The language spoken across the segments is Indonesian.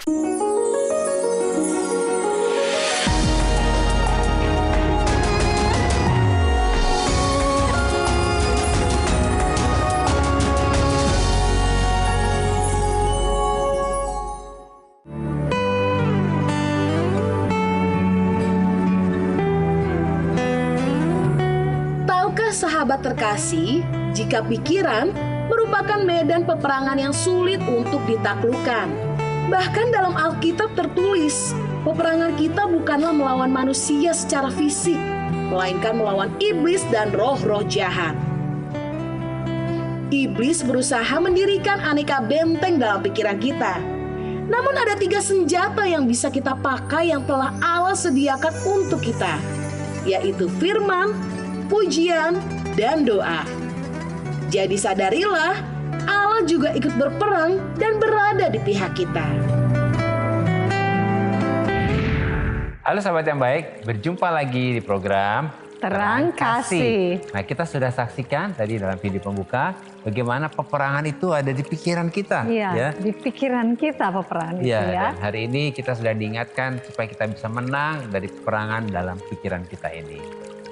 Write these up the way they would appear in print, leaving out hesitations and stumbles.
Sahabat terkasih, jika pikiran merupakan medan peperangan yang sulit untuk ditaklukkan. Bahkan dalam Alkitab tertulis, peperangan kita bukanlah melawan manusia secara fisik, melainkan melawan iblis dan roh-roh jahat. Iblis berusaha mendirikan aneka benteng dalam pikiran kita. Namun ada 3 senjata yang bisa kita pakai yang telah Allah sediakan untuk kita, yaitu firman, pujian, dan doa. Jadi sadarilah, Allah juga ikut berperang dan berada di pihak kita. Halo sahabat yang baik, berjumpa lagi di program Terang Kasih. Nah, kita sudah saksikan tadi dalam video pembuka bagaimana peperangan itu ada di pikiran kita. Iya, ya. Di pikiran kita peperangan itu ya. Dan hari ini kita sudah diingatkan supaya kita bisa menang dari peperangan dalam pikiran kita ini.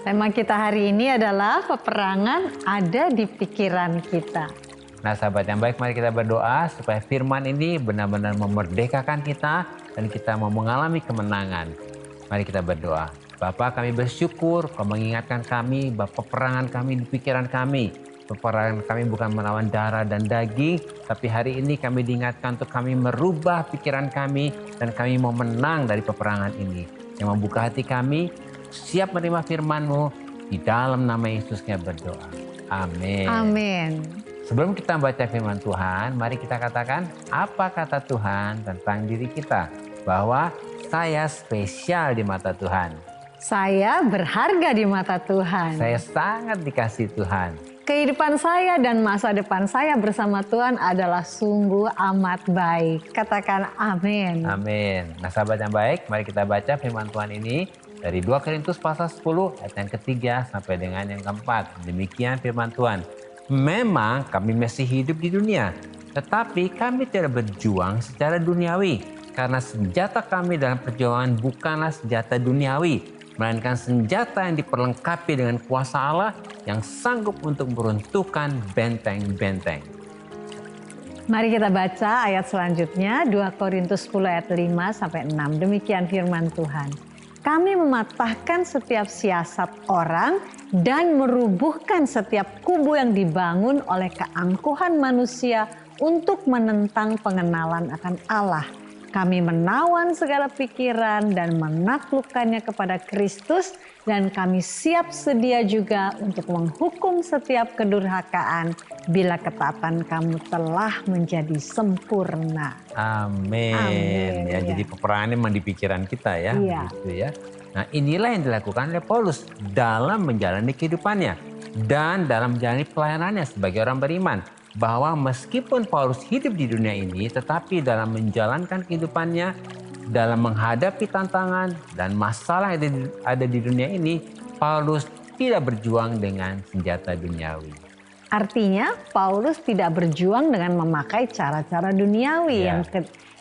Tema kita hari ini adalah peperangan ada di pikiran kita. Nah sahabat yang baik, mari kita berdoa supaya firman ini benar-benar memerdekakan kita dan kita mau mengalami kemenangan. Mari kita berdoa. Bapa, kami bersyukur Kau mengingatkan kami bahwa peperangan kami di pikiran kami. Peperangan kami bukan melawan darah dan daging, tapi hari ini kami diingatkan untuk kami merubah pikiran kami dan kami mau menang dari peperangan ini. Yang membuka hati kami, siap menerima firman-Mu, di dalam nama Yesusnya berdoa. Amin. Amin. Sebelum kita baca firman Tuhan, mari kita katakan apa kata Tuhan tentang diri kita. Bahwa saya spesial di mata Tuhan. Saya berharga di mata Tuhan. Saya sangat dikasihi Tuhan. Kehidupan saya dan masa depan saya bersama Tuhan adalah sungguh amat baik. Katakan amin. Amin. Nah sahabat yang baik, mari kita baca firman Tuhan ini dari 2 Korintus pasal 10 ayat yang ketiga sampai dengan yang keempat. Demikian firman Tuhan. Memang kami masih hidup di dunia, tetapi kami tidak berjuang secara duniawi. Karena senjata kami dalam perjuangan bukanlah senjata duniawi, melainkan senjata yang diperlengkapi dengan kuasa Allah yang sanggup untuk meruntuhkan benteng-benteng. Mari kita baca ayat selanjutnya, 2 Korintus 10 ayat 5 sampai 6. Demikian firman Tuhan. Kami mematahkan setiap siasat orang dan merubuhkan setiap kubu yang dibangun oleh keangkuhan manusia untuk menentang pengenalan akan Allah. Kami menawan segala pikiran dan menaklukkannya kepada Kristus, dan kami siap sedia juga untuk menghukum setiap kedurhakaan bila ketaatan kamu telah menjadi sempurna. Amin. Amin. Ya, jadi peperangan memang di pikiran kita ya. Iya. Gitu ya. Nah inilah yang dilakukan oleh Paulus dalam menjalani kehidupannya dan dalam menjalani pelayanannya sebagai orang beriman. Bahwa meskipun Paulus hidup di dunia ini, tetapi dalam menjalankan kehidupannya, dalam menghadapi tantangan dan masalah yang ada di dunia ini, Paulus tidak berjuang dengan senjata duniawi. Artinya Paulus tidak berjuang dengan memakai cara-cara duniawi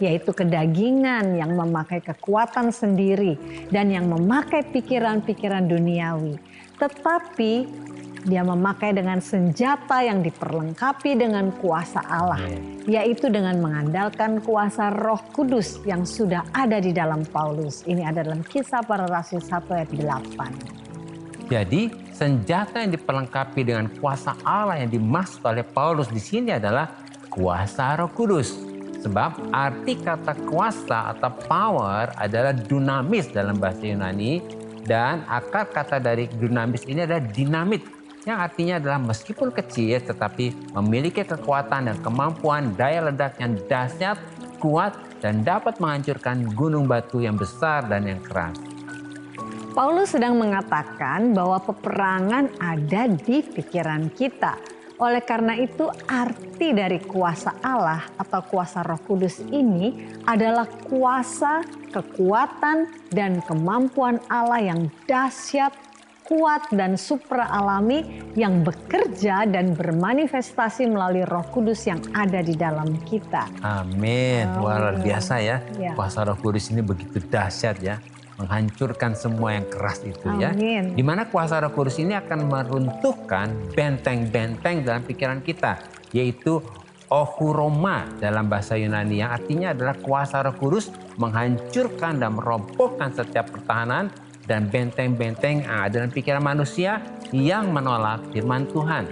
yaitu kedagingan, yang memakai kekuatan sendiri dan yang memakai pikiran-pikiran duniawi. Tetapi dia memakai dengan senjata yang diperlengkapi dengan kuasa Allah, yaitu dengan mengandalkan kuasa Roh Kudus yang sudah ada di dalam Paulus. Ini ada dalam Kisah Para Rasul 1 ayat 8. Jadi senjata yang diperlengkapi dengan kuasa Allah yang dimaksud oleh Paulus di sini adalah kuasa Roh Kudus. Sebab arti kata kuasa atau power adalah dunamis dalam bahasa Yunani, dan akar kata dari dunamis ini adalah dinamit, yang artinya adalah meskipun kecil tetapi memiliki kekuatan dan kemampuan daya ledak yang dahsyat, kuat, dan dapat menghancurkan gunung batu yang besar dan yang keras. Paulus sedang mengatakan bahwa peperangan ada di pikiran kita. Oleh karena itu arti dari kuasa Allah atau kuasa Roh Kudus ini adalah kuasa, kekuatan, dan kemampuan Allah yang dahsyat, kuat dan supra-alami yang bekerja dan bermanifestasi melalui Roh Kudus yang ada di dalam kita. Amin. Wah, luar biasa ya. Ya. Kuasa Roh Kudus ini begitu dahsyat ya. Menghancurkan semua yang keras itu ya. Amin. Di mana kuasa Roh Kudus ini akan meruntuhkan benteng-benteng dalam pikiran kita. Yaitu ohuroma dalam bahasa Yunani, yang artinya adalah kuasa Roh Kudus menghancurkan dan merobohkan setiap pertahanan dan benteng-benteng yang ada dalam pikiran manusia yang menolak firman Tuhan.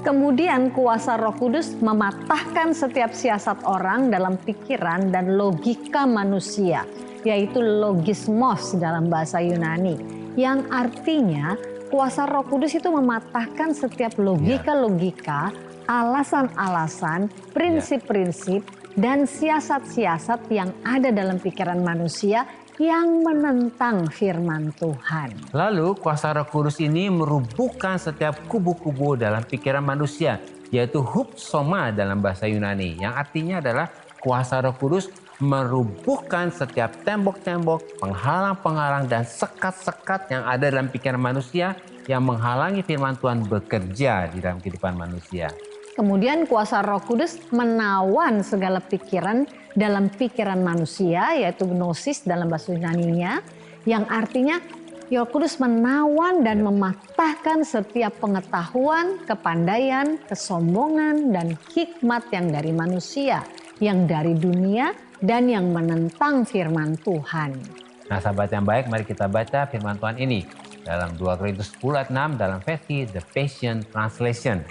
Kemudian kuasa Roh Kudus mematahkan setiap siasat orang dalam pikiran dan logika manusia, yaitu logismos dalam bahasa Yunani, yang artinya kuasa Roh Kudus itu mematahkan setiap logika-logika, alasan-alasan, prinsip-prinsip, dan siasat-siasat yang ada dalam pikiran manusia yang menentang firman Tuhan. Lalu kuasa Roh Kudus ini merubuhkan setiap kubu-kubu dalam pikiran manusia, yaitu hupsoma dalam bahasa Yunani, yang artinya adalah kuasa Roh Kudus merubuhkan setiap tembok-tembok, penghalang-penghalang, dan sekat-sekat yang ada dalam pikiran manusia yang menghalangi firman Tuhan bekerja di dalam kehidupan manusia. Kemudian kuasa Roh Kudus menawan segala pikiran dalam pikiran manusia, yaitu gnosis dalam bahasa Yunaninya, yang artinya Roh Kudus menawan dan mematahkan setiap pengetahuan, kepandaian, kesombongan, dan hikmat yang dari manusia, yang dari dunia, dan yang menentang firman Tuhan. Nah, sahabat yang baik, mari kita baca firman Tuhan ini dalam 2 Korintus 10 ayat 6 dalam versi The Passion Translation.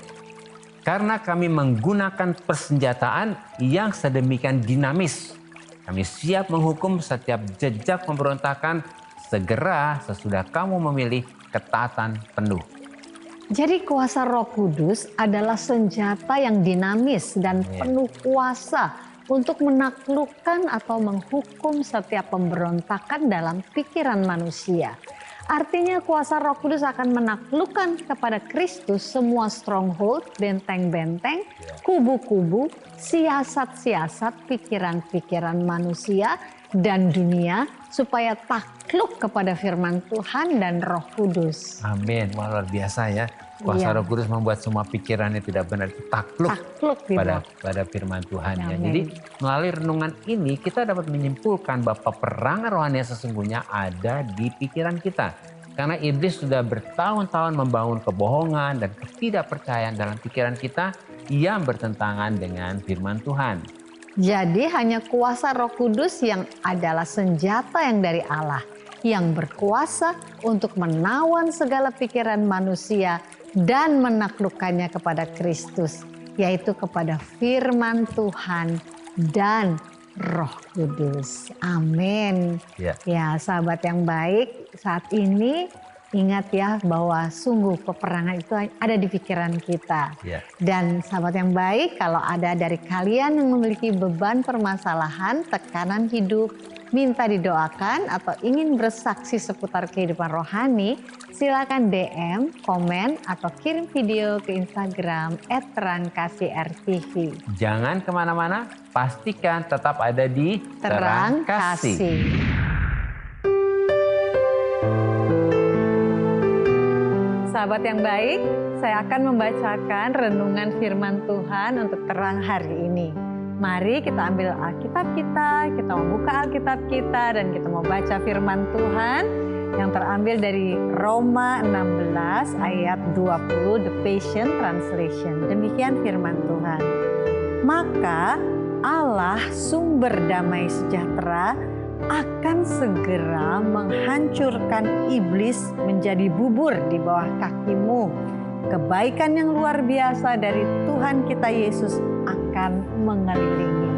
Karena kami menggunakan persenjataan yang sedemikian dinamis, kami siap menghukum setiap jejak pemberontakan segera sesudah kamu memilih ketaatan penuh. Jadi kuasa Roh Kudus adalah senjata yang dinamis dan penuh kuasa untuk menaklukkan atau menghukum setiap pemberontakan dalam pikiran manusia. Artinya kuasa Roh Kudus akan menaklukkan kepada Kristus semua stronghold, benteng-benteng, kubu-kubu, siasat-siasat, pikiran-pikiran manusia dan dunia supaya takluk kepada firman Tuhan dan Roh Kudus. Amin. Wah, luar biasa ya. Kuasa Roh Kudus membuat semua pikiran yang tidak benar itu takluk pada firman Tuhan. Ya. Jadi melalui renungan ini kita dapat menyimpulkan bahwa peperangan rohani yang sesungguhnya ada di pikiran kita. Karena iblis sudah bertahun-tahun membangun kebohongan dan ketidakpercayaan dalam pikiran kita yang bertentangan dengan firman Tuhan. Jadi hanya kuasa Roh Kudus yang adalah senjata yang dari Allah, yang berkuasa untuk menawan segala pikiran manusia dan menaklukkannya kepada Kristus, yaitu kepada firman Tuhan dan Roh Kudus. Amin. Ya, sahabat yang baik, saat ini ingat ya bahwa sungguh peperangan itu ada di pikiran kita. Dan sahabat yang baik, kalau ada dari kalian yang memiliki beban permasalahan, tekanan hidup, minta didoakan atau ingin bersaksi seputar kehidupan rohani, silakan DM, komen, atau kirim video ke Instagram @terangkasih_rtv. Jangan kemana-mana, pastikan tetap ada di Terang Kasih. Sahabat yang baik, saya akan membacakan renungan firman Tuhan untuk terang hari ini. Mari kita ambil Alkitab kita membuka Alkitab kita dan kita mau baca firman Tuhan yang terambil dari Roma 16 ayat 20 The Passion Translation. Demikian firman Tuhan. Maka Allah sumber damai sejahtera akan segera menghancurkan iblis menjadi bubur di bawah kakimu. Kebaikan yang luar biasa dari Tuhan kita Yesus akan mengelilingimu.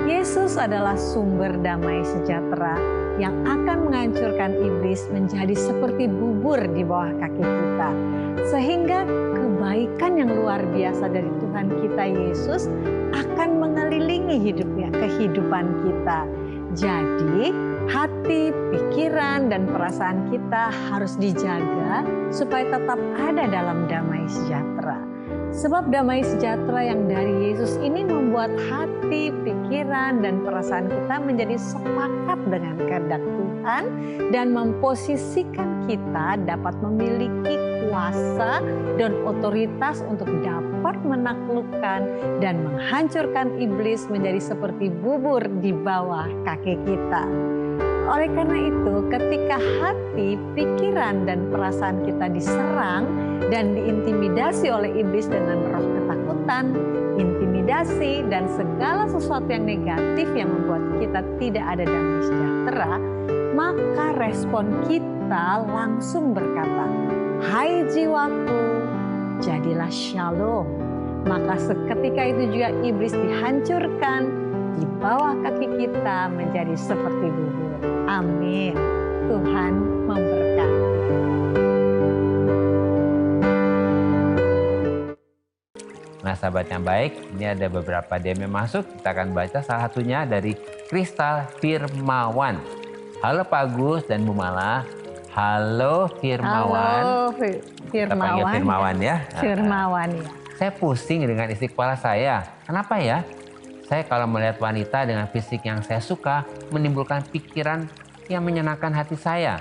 Yesus adalah sumber damai sejahtera yang akan menghancurkan iblis menjadi seperti bubur di bawah kaki kita. Sehingga kebaikan yang luar biasa dari Tuhan kita Yesus akan mengelilingi kehidupan kita. Jadi hati, pikiran, dan perasaan kita harus dijaga supaya tetap ada dalam damai sejahtera. Sebab damai sejahtera yang dari Yesus ini membuat membuat hati, pikiran, dan perasaan kita menjadi sepakat dengan kehendak Tuhan dan memposisikan kita dapat memiliki kuasa dan otoritas untuk dapat menaklukkan dan menghancurkan iblis menjadi seperti bubur di bawah kaki kita. Oleh karena itu, ketika hati, pikiran, dan perasaan kita diserang dan diintimidasi oleh iblis dengan roh ketakutan, intimidasi, dan segala sesuatu yang negatif yang membuat kita tidak ada damai sejahtera, maka respon kita langsung berkata, "Hai jiwaku, jadilah shalom." Maka seketika itu juga iblis dihancurkan di bawah kaki kita menjadi seperti bubur. Amin. Tuhan memberkati. Nah sahabat yang baik, ini ada beberapa DM yang masuk. Kita akan baca salah satunya dari Kristal Firmawan. Halo Pak Agus dan Bu Mala. Halo Firmawan. Halo Kita panggil Firmawan ya. Firmawan ya. Saya pusing dengan isi kepala saya. Kenapa ya? Saya kalau melihat wanita dengan fisik yang saya suka menimbulkan pikiran yang menyenangkan hati saya.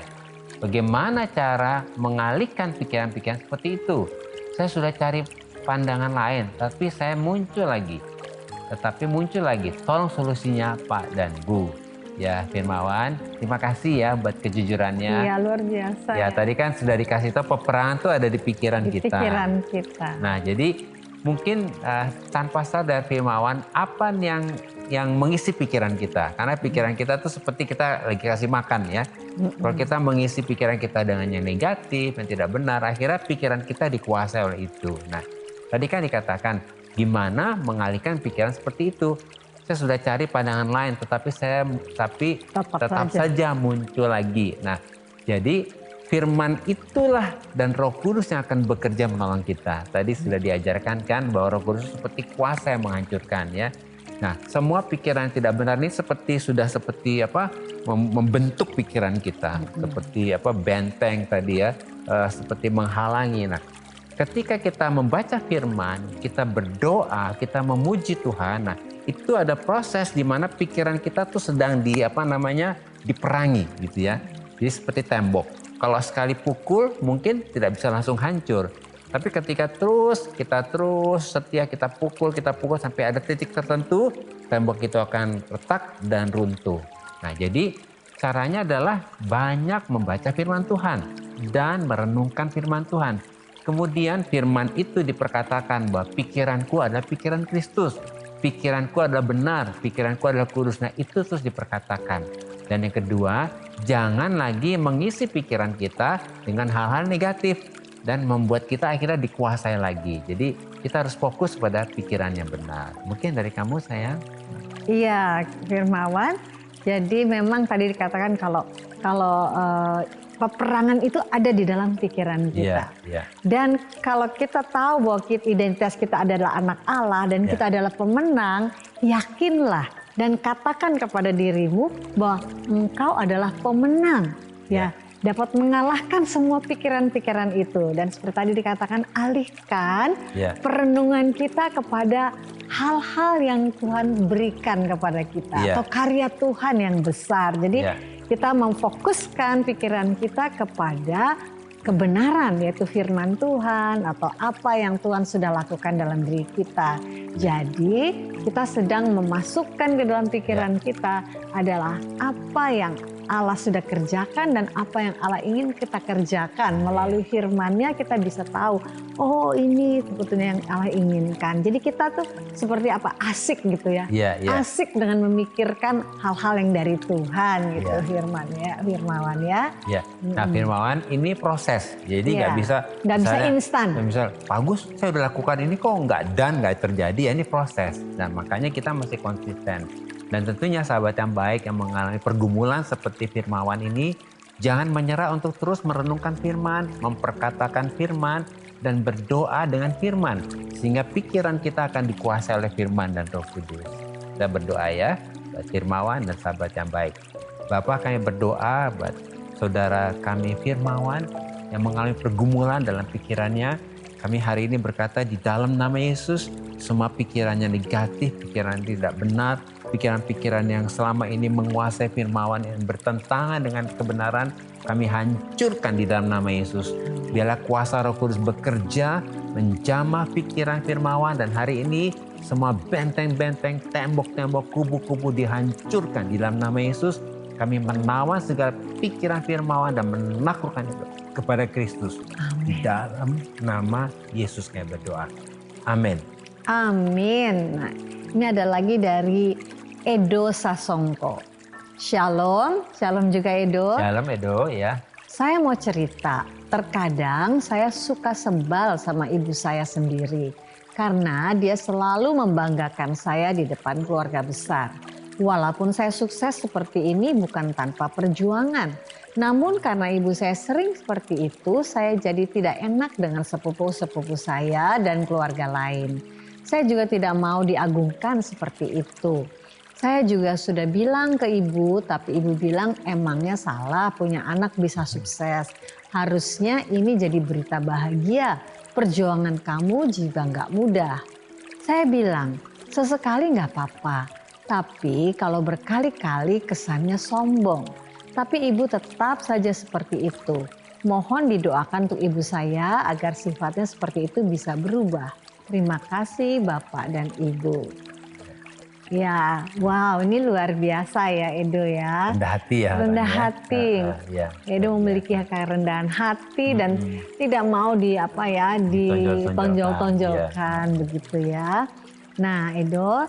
Bagaimana cara mengalihkan pikiran-pikiran seperti itu? Saya sudah cari pandangan lain, tapi saya muncul lagi. Tolong solusinya Pak dan Bu. Ya Firmawan, terima kasih ya buat kejujurannya. Iya luar biasa. Ya tadi kan sudah dikasih tahu peperangan tuh ada di pikiran di kita. Pikiran kita. Nah jadi mungkin tanpa sadar Firmawan, apa yang mengisi pikiran kita? Karena pikiran kita tuh seperti kita lagi kasih makan ya. Kalau kita mengisi pikiran kita dengan yang negatif, yang tidak benar, akhirnya pikiran kita dikuasai oleh itu. Nah, tadi kan dikatakan gimana mengalihkan pikiran seperti itu. Saya sudah cari pandangan lain, tetapi tetap saja muncul lagi. Nah, jadi firman itulah dan Roh Kudus yang akan bekerja menolong kita. Tadi sudah diajarkan kan bahwa Roh Kudus seperti kuasa yang menghancurkan ya. Nah, semua pikiran yang tidak benar ini seperti membentuk pikiran kita, seperti benteng tadi ya, seperti menghalangi. Nah, ketika kita membaca firman, kita berdoa, kita memuji Tuhan, nah itu ada proses di mana pikiran kita tuh sedang diperangi gitu ya. Jadi seperti tembok. Kalau sekali pukul mungkin tidak bisa langsung hancur. Tapi ketika kita setia kita pukul sampai ada titik tertentu, tembok itu akan retak dan runtuh. Nah jadi caranya adalah banyak membaca firman Tuhan dan merenungkan firman Tuhan. Kemudian firman itu diperkatakan bahwa pikiranku adalah pikiran Kristus. Pikiranku adalah benar, pikiranku adalah kudus. Nah itu terus diperkatakan. Dan yang kedua, jangan lagi mengisi pikiran kita dengan hal-hal negatif dan membuat kita akhirnya dikuasai lagi. Jadi kita harus fokus pada pikiran yang benar. Mungkin dari kamu sayang? Iya Firmawan. Jadi memang tadi dikatakan kalau peperangan itu ada di dalam pikiran kita. Yeah. Dan kalau kita tahu bahwa identitas kita adalah anak Allah dan kita adalah pemenang, yakinlah dan katakan kepada dirimu bahwa engkau adalah pemenang. Ya, dapat mengalahkan semua pikiran-pikiran itu. Dan seperti tadi dikatakan, alihkan perenungan kita kepada hal-hal yang Tuhan berikan kepada kita atau karya Tuhan yang besar. Jadi kita memfokuskan pikiran kita kepada kebenaran, yaitu firman Tuhan atau apa yang Tuhan sudah lakukan dalam diri kita. Jadi kita sedang memasukkan ke dalam pikiran kita adalah apa yang Allah sudah kerjakan dan apa yang Allah ingin kita kerjakan. Melalui firman-Nya kita bisa tahu, oh ini sebetulnya yang Allah inginkan. Jadi kita tuh seperti apa, asik gitu ya. Asik dengan memikirkan hal-hal yang dari Tuhan gitu, Firmawan ya. Nah Firmawan ini proses, jadi nggak bisa instan. Misal, bagus saya udah lakukan ini kok nggak terjadi, ya ini proses. Dan makanya kita mesti konsisten. Dan tentunya sahabat yang baik yang mengalami pergumulan seperti Firmawan ini, jangan menyerah untuk terus merenungkan firman, memperkatakan firman, dan berdoa dengan firman. Sehingga pikiran kita akan dikuasai oleh firman dan Roh Kudus. Kita berdoa ya, buat Firmawan dan sahabat yang baik. Bapak, kami berdoa buat saudara kami Firmawan yang mengalami pergumulan dalam pikirannya. Kami hari ini berkata di dalam nama Yesus, semua pikirannya negatif, pikiran tidak benar, pikiran-pikiran yang selama ini menguasai firman yang bertentangan dengan kebenaran, kami hancurkan di dalam nama Yesus. Biarlah kuasa Roh Kudus bekerja, menjamah pikiran firman, dan hari ini semua benteng-benteng, tembok-tembok, kubu-kubu dihancurkan di dalam nama Yesus. Kami menawan segala pikiran firman dan menaklukkan itu kepada Kristus. Di dalam nama Yesus kami berdoa. Amin. Amin. Nah, ini ada lagi dari Edo Sasongko. Shalom, shalom juga Edo. Shalom Edo ya. Saya mau cerita, terkadang saya suka sebal sama ibu saya sendiri. Karena dia selalu membanggakan saya di depan keluarga besar. Walaupun saya sukses seperti ini bukan tanpa perjuangan. Namun karena ibu saya sering seperti itu, saya jadi tidak enak dengan sepupu-sepupu saya dan keluarga lain. Saya juga tidak mau diagungkan seperti itu. Saya juga sudah bilang ke ibu, tapi ibu bilang emangnya salah punya anak bisa sukses. Harusnya ini jadi berita bahagia. Perjuangan kamu juga nggak mudah. Saya bilang, sesekali nggak apa-apa. Tapi kalau berkali-kali kesannya sombong. Tapi ibu tetap saja seperti itu. Mohon didoakan untuk ibu saya agar sifatnya seperti itu bisa berubah. Terima kasih Bapak dan Ibu. Ya, wow, ini luar biasa ya Edo ya. Rendah hati ya. Rendah hati. Ya. Edo memiliki kerendahan hati dan tidak mau ditonjol-tonjolkan begitu ya. Nah, Edo,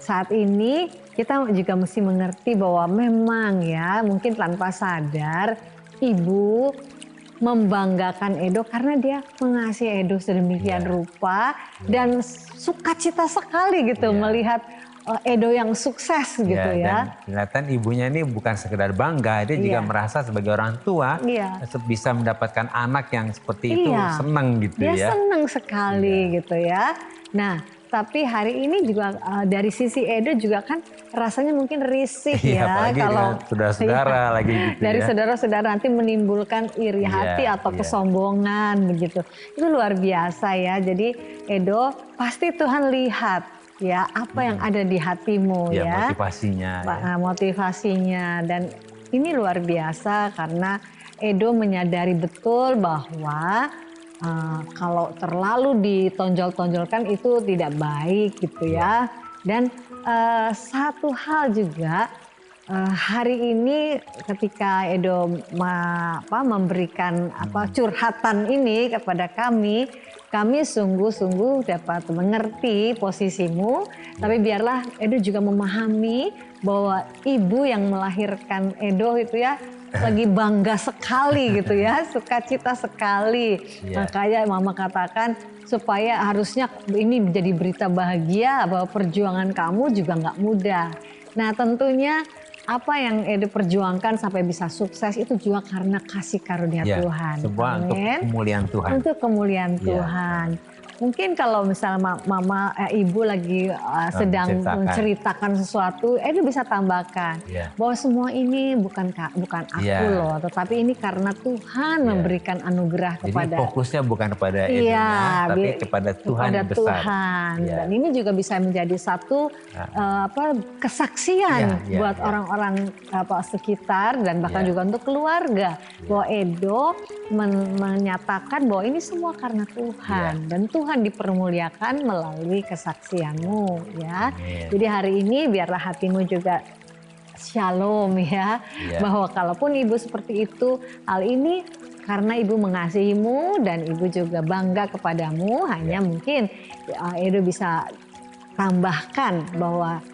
saat ini kita juga mesti mengerti bahwa memang ya mungkin tanpa sadar ibu membanggakan Edo karena dia mengasihi Edo sedemikian rupa dan sukacita sekali gitu melihat Edo yang sukses gitu ya. Dan kelihatan ibunya ini bukan sekedar bangga, dia juga merasa sebagai orang tua bisa mendapatkan anak yang seperti itu senang gitu ya. Dia senang sekali gitu ya. Nah, tapi hari ini juga dari sisi Edo juga kan rasanya mungkin risih ya kalau saudara-saudara lagi gitu dari ya. saudara-saudara nanti menimbulkan iri hati atau kesombongan begitu. Itu luar biasa ya. Jadi Edo pasti Tuhan lihat ya apa yang ada di hatimu ya. Motivasinya dan ini luar biasa karena Edo menyadari betul bahwa kalau terlalu ditonjol-tonjolkan itu tidak baik gitu ya. Dan satu hal juga hari ini ketika Edo memberikan curhatan ini kepada kami sungguh-sungguh dapat mengerti posisimu. Tapi biarlah Edo juga memahami bahwa ibu yang melahirkan Edo itu ya lagi bangga sekali gitu ya, sukacita sekali. Makanya mama katakan supaya harusnya ini menjadi berita bahagia bahwa perjuangan kamu juga nggak mudah. Nah tentunya apa yang Edo perjuangkan sampai bisa sukses itu juga karena kasih karunia Tuhan. Semua untuk kemuliaan Tuhan. Untuk kemuliaan Tuhan. Mungkin kalau misalnya ibu lagi sedang menceritakan sesuatu, Edo bisa tambahkan bahwa semua ini bukan aku loh, tetapi ini karena Tuhan memberikan anugerah kepada. Jadi fokusnya bukan kepada Edonya, tapi kepada Tuhan yang besar. Tuhan. Dan ini juga bisa menjadi satu kesaksian buat orang-orang sekitar dan bahkan juga untuk keluarga bahwa Edo menyatakan bahwa ini semua karena Tuhan dan Tuhan dipermuliakan melalui kesaksianmu ya. Jadi hari ini biarlah hatimu juga shalom ya. Bahwa kalaupun ibu seperti itu, hal ini karena ibu mengasihimu dan ibu juga bangga kepadamu. Hanya mungkin Edo bisa tambahkan bahwa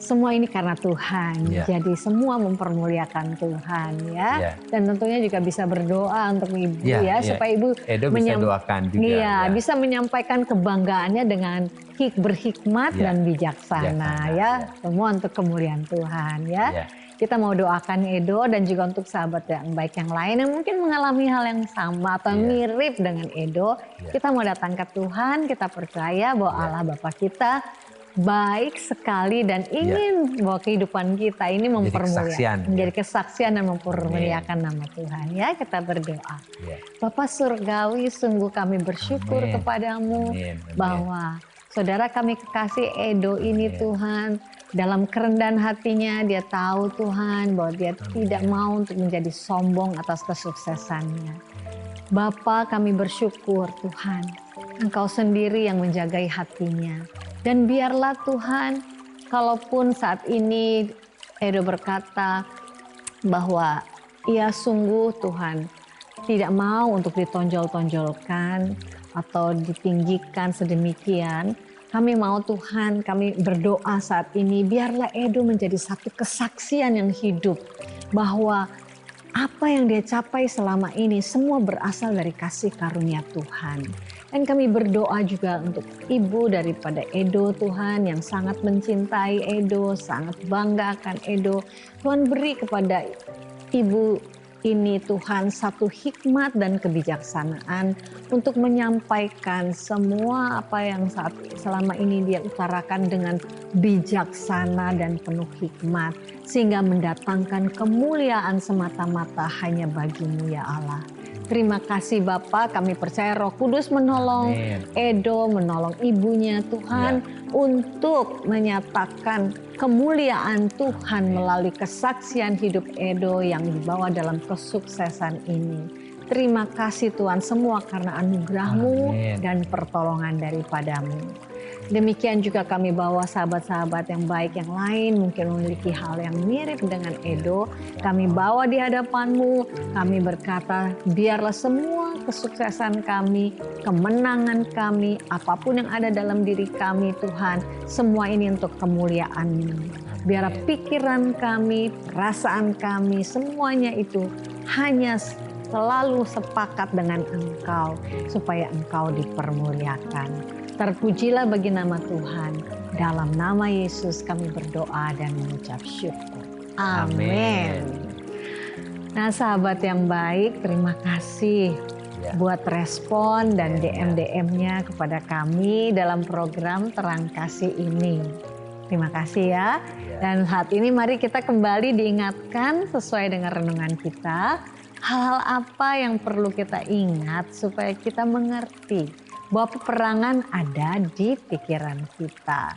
semua ini karena Tuhan, jadi semua mempermuliakan Tuhan ya. Dan tentunya juga bisa berdoa untuk ibu supaya ibu Edo bisa doakan juga. Bisa menyampaikan kebanggaannya dengan berhikmat dan bijaksana ya. Semua untuk kemuliaan Tuhan ya. Kita mau doakan Edo dan juga untuk sahabat yang baik yang lain yang mungkin mengalami hal yang sama atau mirip dengan Edo. Kita mau datang ke Tuhan, kita percaya bahwa Allah Bapa kita baik sekali dan ingin bahwa kehidupan kita ini kesaksian, menjadi kesaksian dan mempermuliakan nama Tuhan. Ya, kita berdoa. Ya. Bapa Surgawi, sungguh kami bersyukur Amin. kepadamu Amin. Amin. bahwa saudara kami kekasih Edo ini Amin. Tuhan, dalam kerendahan hatinya dia tahu Tuhan bahwa dia tidak mau untuk menjadi sombong atas kesuksesannya. Bapa, kami bersyukur Tuhan, Engkau sendiri yang menjagai hatinya. Dan biarlah Tuhan, kalaupun saat ini Edo berkata bahwa ia sungguh Tuhan tidak mau untuk ditonjol-tonjolkan atau ditinggikan sedemikian. Kami mau Tuhan, kami berdoa saat ini biarlah Edo menjadi satu kesaksian yang hidup bahwa apa yang dia capai selama ini semua berasal dari kasih karunia Tuhan. Dan kami berdoa juga untuk ibu daripada Edo Tuhan yang sangat mencintai Edo, sangat bangga akan Edo. Tuhan beri kepada ibu ini Tuhan satu hikmat dan kebijaksanaan untuk menyampaikan semua apa yang selama ini dia utarakan dengan bijaksana dan penuh hikmat. Sehingga mendatangkan kemuliaan semata-mata hanya bagi-Mu ya Allah. Terima kasih Bapa, kami percaya Roh Kudus menolong Edo, menolong ibunya Tuhan untuk menyatakan kemuliaan Tuhan melalui kesaksian hidup Edo yang dibawa dalam kesuksesan ini. Terima kasih Tuhan semua karena anugerah-Mu dan pertolongan daripada-Mu. Demikian juga kami bawa sahabat-sahabat yang baik yang lain mungkin memiliki hal yang mirip dengan Edo. Kami bawa di hadapan-Mu, kami berkata biarlah semua kesuksesan kami, kemenangan kami, apapun yang ada dalam diri kami Tuhan, semua ini untuk kemuliaan-Mu. Biar pikiran kami, perasaan kami, semuanya itu hanya selalu sepakat dengan Engkau supaya Engkau dipermuliakan. Terpujilah bagi nama Tuhan. Dalam nama Yesus kami berdoa dan mengucap syukur. Amin. Nah sahabat yang baik, terima kasih buat respon dan DM-DM-nya kepada kami dalam program Terang Kasih ini. Terima kasih ya. Dan saat ini mari kita kembali diingatkan sesuai dengan renungan kita. Hal-hal apa yang perlu kita ingat supaya kita mengerti bahwa peperangan ada di pikiran kita.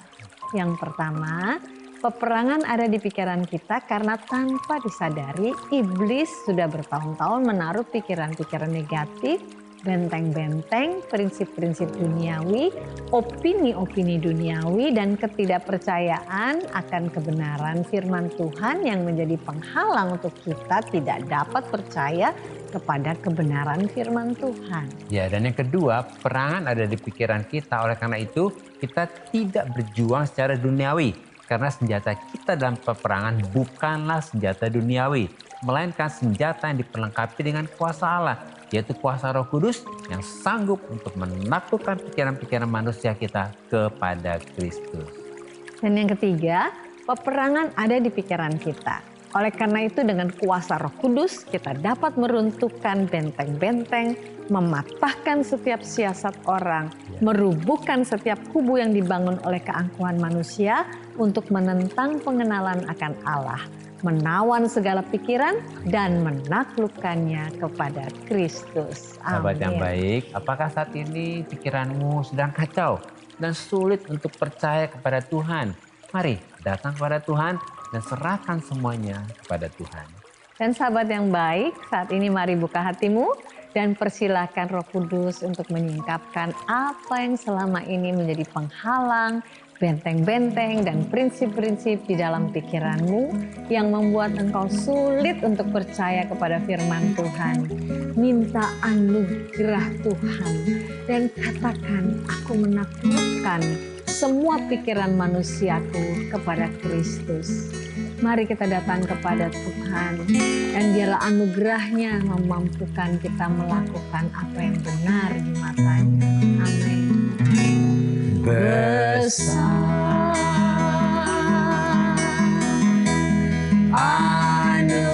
Yang pertama, peperangan ada di pikiran kita karena tanpa disadari iblis sudah bertahun-tahun menaruh pikiran-pikiran negatif, benteng-benteng, prinsip-prinsip duniawi, opini-opini duniawi, dan ketidakpercayaan akan kebenaran firman Tuhan yang menjadi penghalang untuk kita tidak dapat percaya kepada kebenaran firman Tuhan. Ya, dan yang kedua, perangan ada di pikiran kita. Oleh karena itu, kita tidak berjuang secara duniawi. Karena senjata kita dalam peperangan bukanlah senjata duniawi, melainkan senjata yang diperlengkapi dengan kuasa Allah, yaitu kuasa Roh Kudus yang sanggup untuk menaklukkan pikiran-pikiran manusia kita kepada Kristus. Dan yang ketiga, peperangan ada di pikiran kita. Oleh karena itu dengan kuasa Roh Kudus kita dapat meruntuhkan benteng-benteng, mematahkan setiap siasat orang, merubuhkan setiap kubu yang dibangun oleh keangkuhan manusia untuk menentang pengenalan akan Allah, menawan segala pikiran dan menaklukkannya kepada Kristus. Amin. Sahabat yang baik, apakah saat ini pikiranmu sedang kacau dan sulit untuk percaya kepada Tuhan? Mari datang kepada Tuhan dan serahkan semuanya kepada Tuhan. Dan sahabat yang baik, saat ini mari buka hatimu dan persilahkan Roh Kudus untuk menyingkapkan apa yang selama ini menjadi penghalang, benteng-benteng dan prinsip-prinsip di dalam pikiranmu yang membuat engkau sulit untuk percaya kepada firman Tuhan. Minta anugerah Tuhan dan katakan, aku menaklukkan semua pikiran manusiaku kepada Kristus. Mari kita datang kepada Tuhan dan biarlah anugerahnya memampukan kita melakukan apa yang benar di matanya. Amin. Besar anugerah-Mu,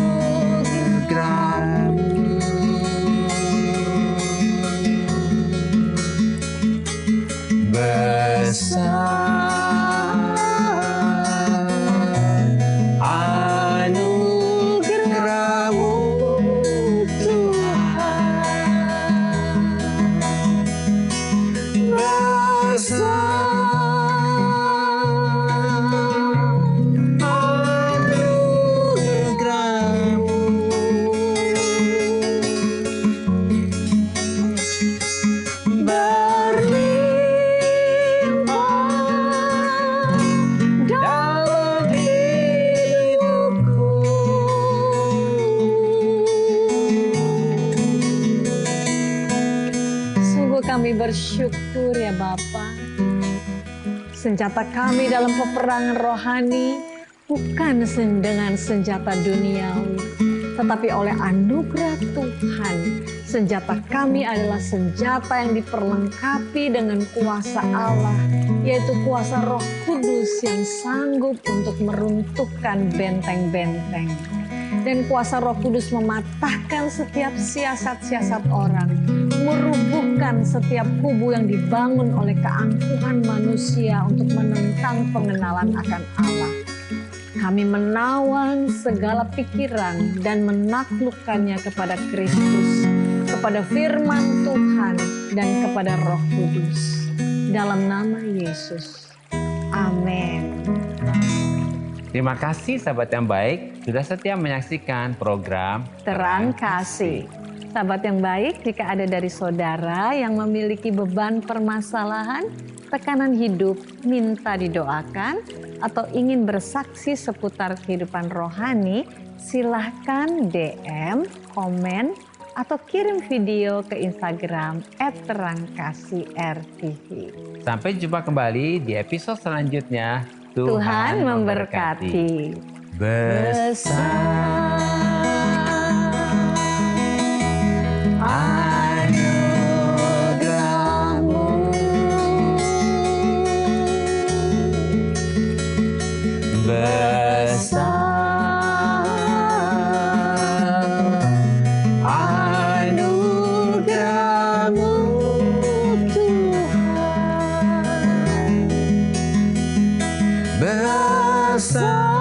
besar bersyukur ya Bapa. Senjata kami dalam peperangan rohani bukan dengan senjata duniawi, tetapi oleh anugerah Tuhan, senjata kami adalah senjata yang diperlengkapi dengan kuasa Allah, yaitu kuasa Roh Kudus yang sanggup untuk meruntuhkan benteng-benteng. Dan kuasa Roh Kudus mematahkan setiap siasat-siasat orang, merubuhkan setiap kubu yang dibangun oleh keangkuhan manusia untuk menentang pengenalan akan Allah. Kami menawan segala pikiran dan menaklukkannya kepada Kristus, kepada firman Tuhan, dan kepada Roh Kudus. Dalam nama Yesus. Amin. Terima kasih sahabat yang baik sudah setia menyaksikan program Terang Kasih. Sahabat yang baik, jika ada dari saudara yang memiliki beban permasalahan, tekanan hidup, minta didoakan, atau ingin bersaksi seputar kehidupan rohani, silahkan DM, komen, atau kirim video ke Instagram @terangkasih_rtv. Sampai jumpa kembali di episode selanjutnya. Tuhan memberkati. Besar anugerah-Mu, besar anugerah-Mu Tuhan, besar